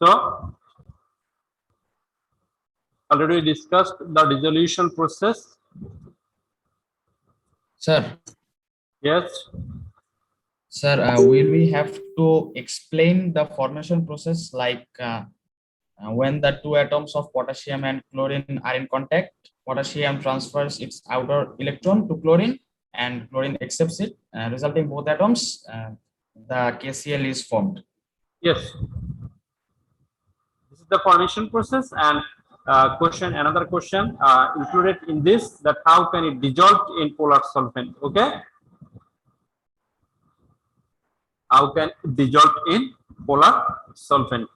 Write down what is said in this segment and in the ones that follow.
So already discussed the dissolution process. Sir. Yes. Sir, will we have to explain the formation process, like when the two atoms of potassium and chlorine are in contact, potassium transfers its outer electron to chlorine and chlorine accepts it, resulting both atoms, the KCl is formed. Yes. This is the formation process, and another question included in this, that how can it dissolve in polar solvent? Okay. How can it dissolve in polar solvent?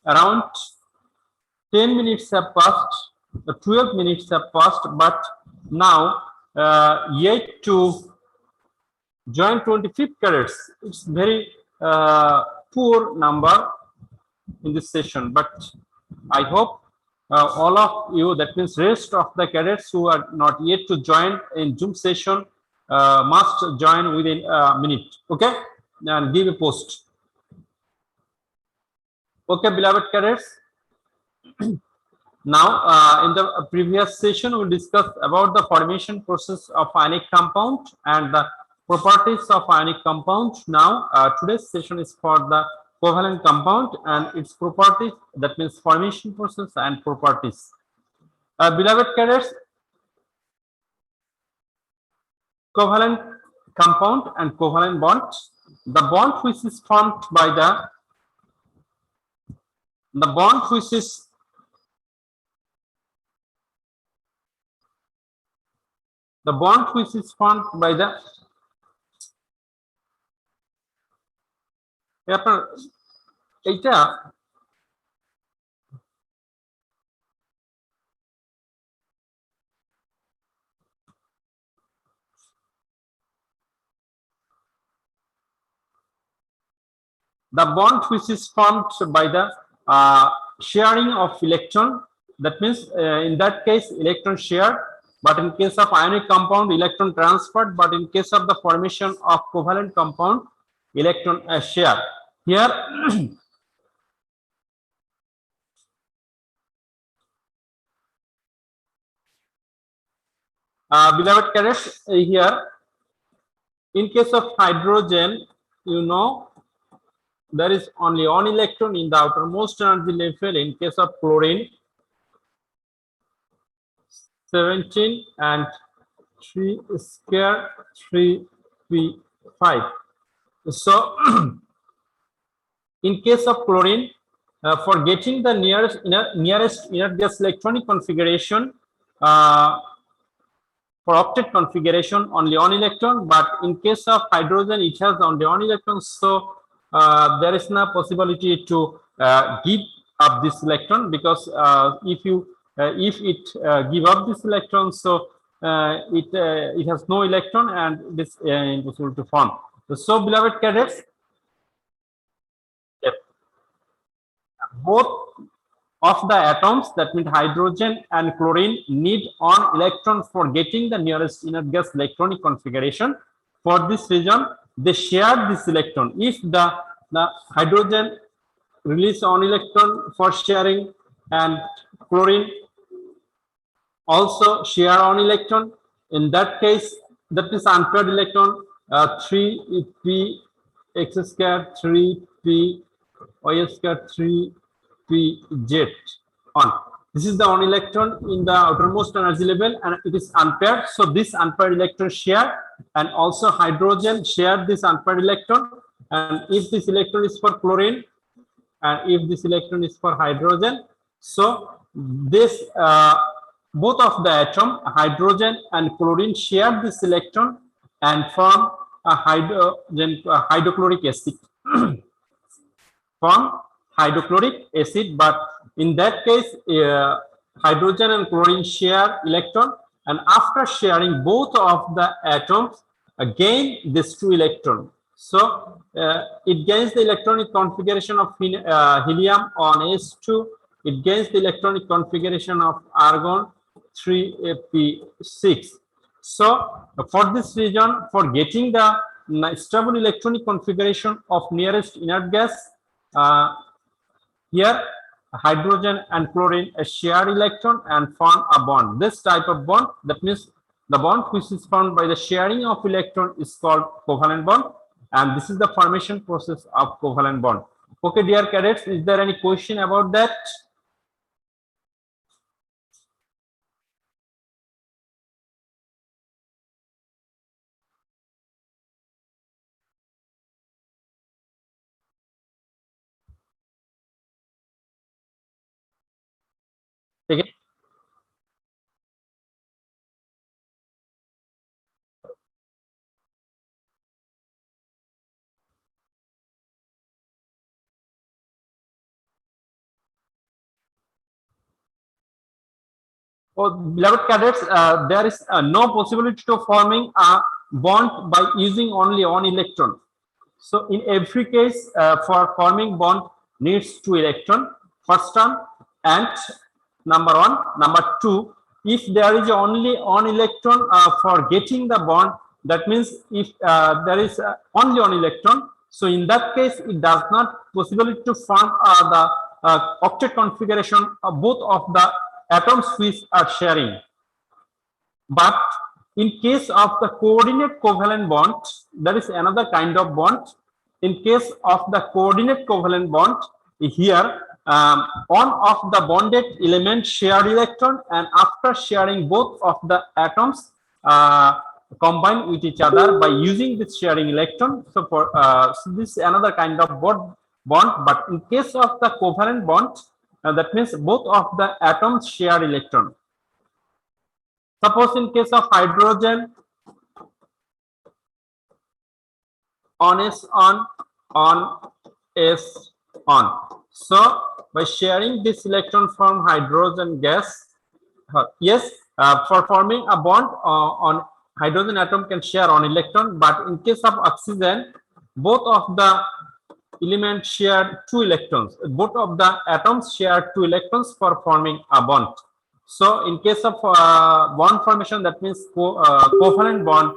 Around 10 minutes have passed, 12 minutes have passed, but now yet to join 25th cadets. It's very poor number in this session, but I hope all of you, that means rest of the cadets who are not yet to join in Zoom session, must join within a minute, okay, and give a post. Okay, beloved cadets. Now, in the previous session, we discussed about the formation process of ionic compound and the properties of ionic compound. Now, today's session is for the covalent compound and its properties, that means formation process and properties. Beloved cadets, covalent compound and covalent bond. The bond which is formed by the bond which is formed by the bond which is formed by the sharing of electron, that means in that case electron shared, but in case of ionic compound electron transferred, but in case of the formation of covalent compound electron share. Here beloved cadets, here in case of hydrogen, you know, there is only one electron in the outermost energy level. In case of chlorine, 17 and 3 square 3p5. So in case of chlorine, for getting the nearest inert gas electronic configuration, for octet configuration, only one electron, but in case of hydrogen it has only one electron, so there is no possibility to give up this electron, because if it give up this electron, so it has no electron and this impossible to form. So beloved cadets, both of the atoms, that means hydrogen and chlorine, need one electron for getting the nearest inert gas electronic configuration. For this reason, they share this electron. If the hydrogen release one electron for sharing and chlorine also share one electron, in that case, that is unpaired electron, 3p x square 3p y square 3p on. This is the one electron in the outermost energy level and it is unpaired. So this unpaired electron share, and also hydrogen share this unpaired electron. And if this electron is for chlorine and if this electron is for hydrogen, so this both of the atom, hydrogen and chlorine, share this electron and form a hydrochloric acid. Form hydrochloric acid, but in that case hydrogen and chlorine share electron, and after sharing both of the atoms gain this two electron. So it gains the electronic configuration of helium on S2, it gains the electronic configuration of argon 3p6. So for this reason, for getting the stable electronic configuration of nearest inert gas, here hydrogen and chlorine share electron and form a bond. This type of bond, that means the bond which is formed by the sharing of electron, is called covalent bond, and this is the formation process of covalent bond. Okay, dear cadets, is there any question about that? Okay. Oh, beloved cadets, there is no possibility to forming a bond by using only one electron. So in every case, for forming bond needs two electron, first one, and number one. Number two, if there is only one electron for getting the bond, that means if there is only one electron, so in that case, it does not possibility to form the octet configuration of both of the atoms which are sharing. But in case of the coordinate covalent bond, that is another kind of bond. In case of the coordinate covalent bond, here one of the bonded elements share electron, and after sharing both of the atoms combine with each other by using this sharing electron. So for so this is another kind of bond. But in case of the covalent bond, that means both of the atoms share electron. Suppose in case of hydrogen, on s on s on. So by sharing this electron from hydrogen gas, yes, for forming a bond on hydrogen atom can share one electron, but in case of oxygen, both of the elements share two electrons. Both of the atoms share two electrons for forming a bond. So in case of bond formation, that means covalent bond,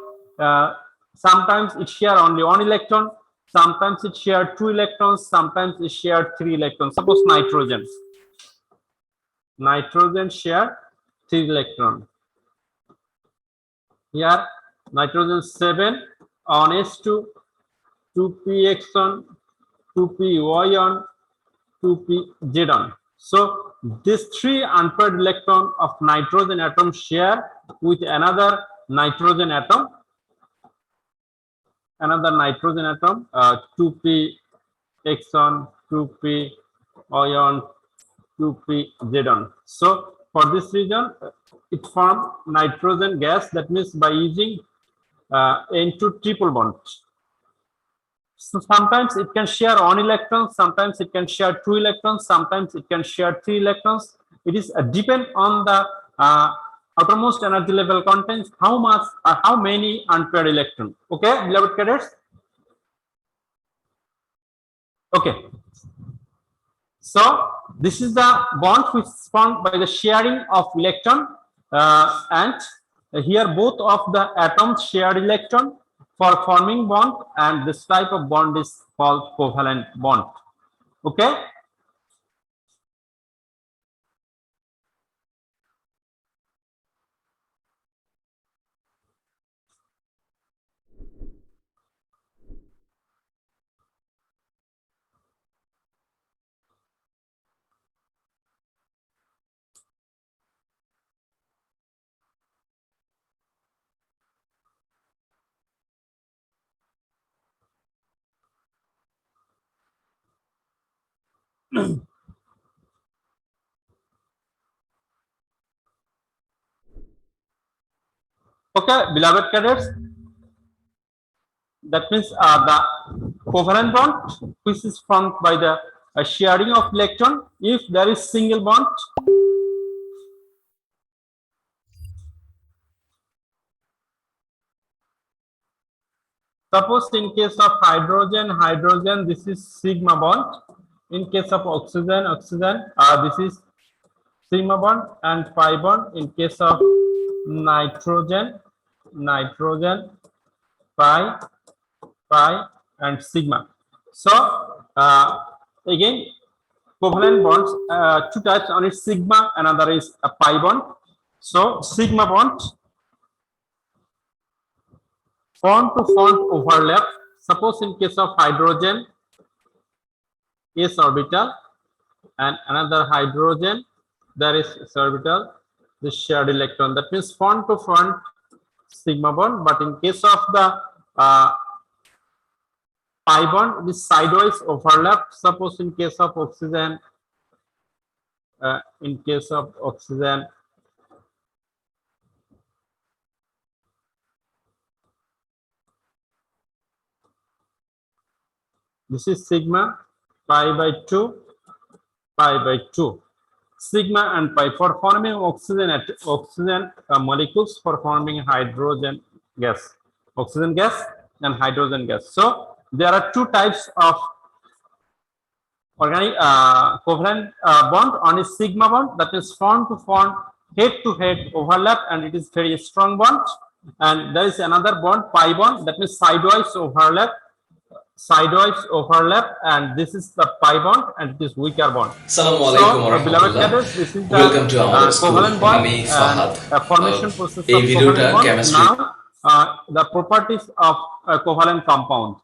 sometimes it share only one electron, sometimes it share two electrons, sometimes it share three electrons. Suppose nitrogen share three electron. Here nitrogen 7 on S2, 2p on, 2p on, 2p z on. So these three unpaired electron of nitrogen atom share with another nitrogen atom, 2p on, 2p on, 2p z on. So for this reason, it forms nitrogen gas. That means by using N2 triple bond. So sometimes it can share one electron, sometimes it can share two electrons, sometimes it can share three electrons. It is depend on the outermost energy level contains how much or how many unpaired electrons. Okay, beloved cadets. Okay. So this is the bond which is formed by the sharing of electron, and here both of the atoms share electron for forming bond, and this type of bond is called covalent bond. Okay. Okay, beloved cadets. That means the covalent bond, which is formed by the sharing of electron. If there is single bond, suppose in case of hydrogen, this is sigma bond. In case of oxygen, this is sigma bond and pi bond. In case of nitrogen, nitrogen, pi, pi, and sigma. So again, covalent bonds, two types. One is sigma, another is a pi bond. So sigma bond, front to front overlap. Suppose in case of hydrogen, s orbital, and another hydrogen, there is s orbital, the shared electron. That means front to front sigma bond. But in case of the pi bond, this sideways overlap. Suppose in case of oxygen, this is sigma, pi by 2, pi by 2. Sigma and pi for forming oxygen molecules, for forming hydrogen gas, oxygen gas and hydrogen gas. So there are two types of organic covalent bond. One is sigma bond, that is front to front, head to head overlap, and it is very strong bond. And there is another bond, pi bond, that means sideways overlap, and this is the pi bond, and it is weaker bond. Assalamualaikum beloved warahmatullah. cadets, this is the Welcome to our school. covalent bond আমি Fahad. and formation process এই of ভিডিওটা covalent bond. chemistry Now the properties of a covalent compound.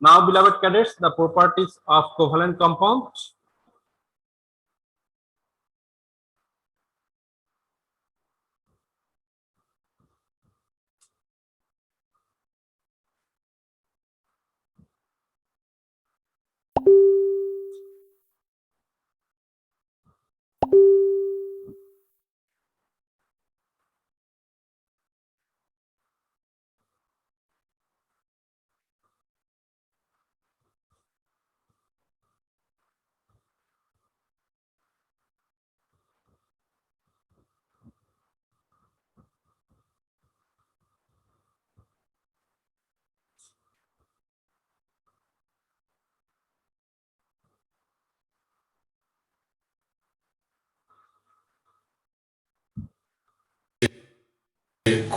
Now beloved cadets, the properties of covalent compound.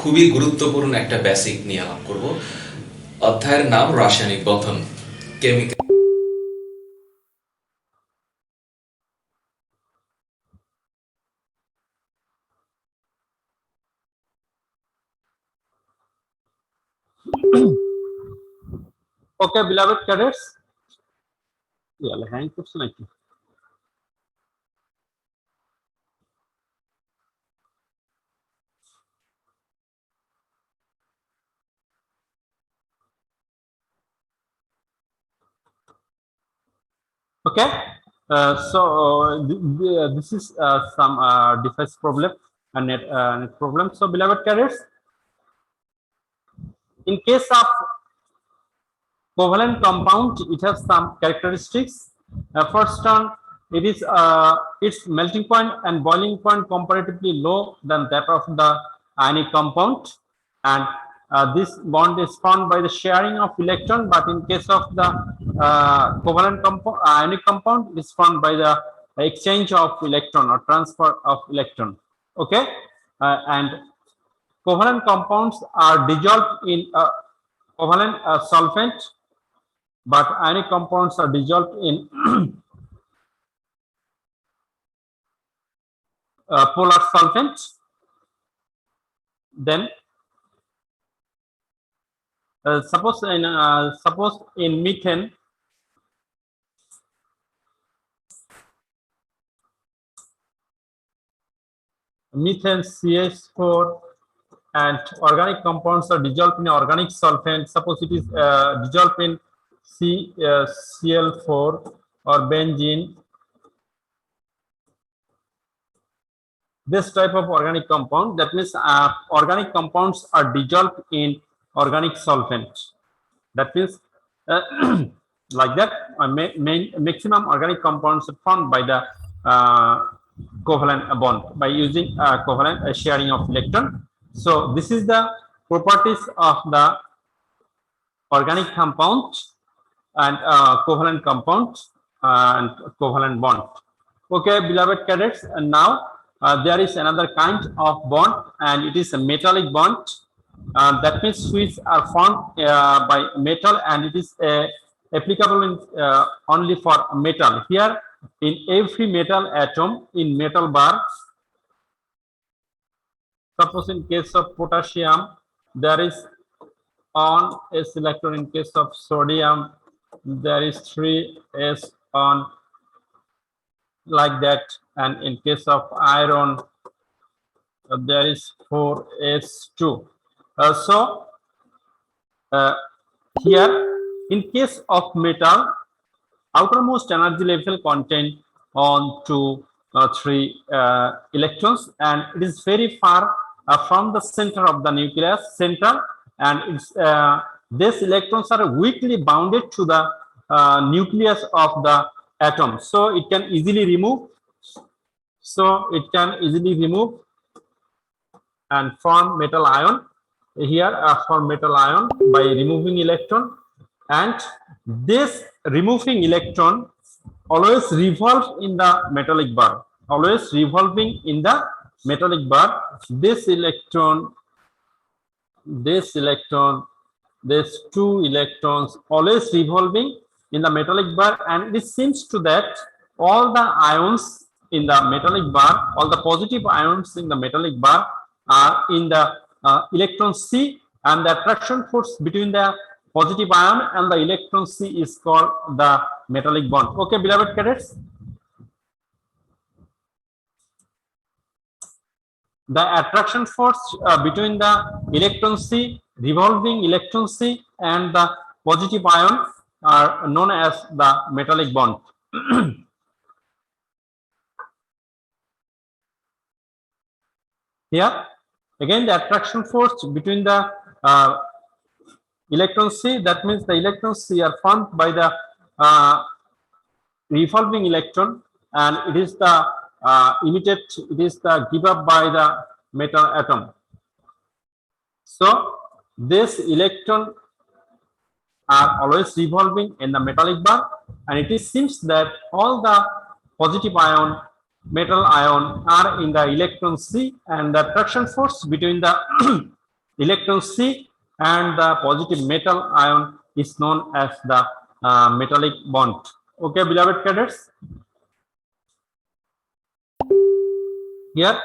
খুবই গুরুত্বপূর্ণ একটা basic নিয়ে আলাপ করব। অধ্যায়ের নাম রাসায়নিক গঠন, chemical. Okay, beloved cadets. hang করছে নাকি? Okay, this is some device problem and net problem. So beloved cadets, in case of covalent compound, it has some characteristics. First one, it is its melting point and boiling point comparatively low than that of the ionic compound, and this bond is formed by the sharing of electron. But in case of the covalent ionic compound, it is formed by the exchange of electron or transfer of electron. Okay, and covalent compounds are dissolved in covalent solvent, but ionic compounds are dissolved in polar solvent. Then suppose in methane, CH4 and organic compounds are dissolved in organic solvent. Suppose it is dissolved in Cl4 or benzene. This type of organic compound, that means organic compounds are dissolved in organic solvent. That means like that, maximum organic compounds are formed by the covalent bond by using covalent sharing of electron. So this is the properties of the organic compound and covalent compound and covalent bond. Okay, beloved cadets, and now there is another kind of bond, and it is a metallic bond. That means which are formed by metal, and it is applicable only for metal. Here, in every metal atom in metal bar, suppose in case of potassium, there is on s electron. In case of sodium, there is 3s on, like that, and in case of iron, there is 4s2. So here, in case of metal, outermost energy level contain on to 3 electrons, and it is very far from the center of the nucleus center, and it's these electrons are weakly bounded to the nucleus of the atom, so it can easily remove. And form metal ion. Here form metal ion by removing electron, and this removing electron always revolve in the metallic bar, always revolving in the metallic bar. This electron, these 2 electrons always revolving in the metallic bar, and it seems to that all the ions in the metallic bar, all the positive ions in the metallic bar are in the electron C, and the attraction force between the positive ion and the electron C is called the metallic bond. Okay, beloved cadets. The attraction force between the electron C, revolving electron C, and the positive ion are known as the metallic bond. Here again, the attraction force between the electron C, that means the electrons C are formed by the revolving electron, and it is the it is the give up by the metal atom. So this electron are always revolving in the metallic bar, and it seems that all the positive ion, metal ion, are in the electron C, and the attraction force between the electron C and the positive metal ion is known as the metallic bond. Okay, beloved cadets. Here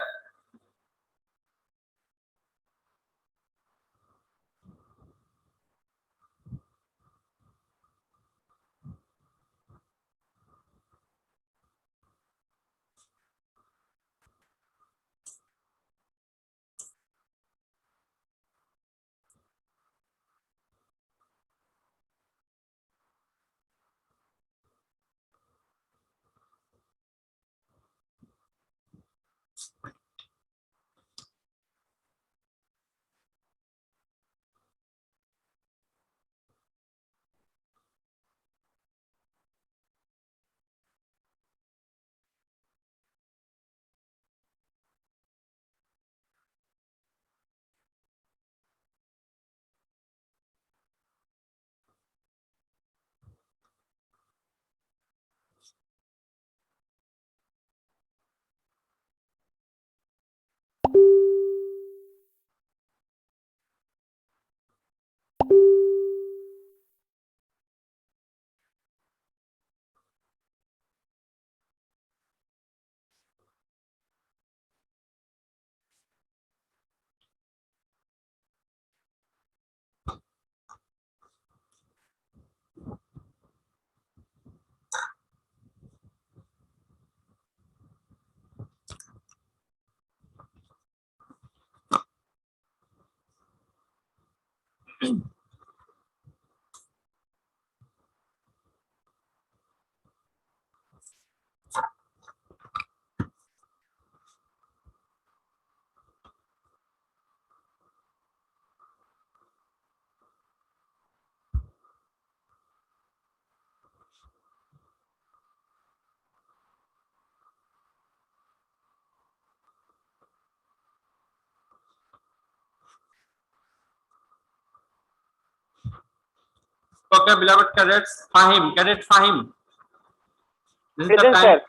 okay, beloved cadets, Fahim, cadet Fahim. This is the time.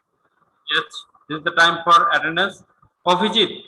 Yes, this is the time for attendance. Abhijit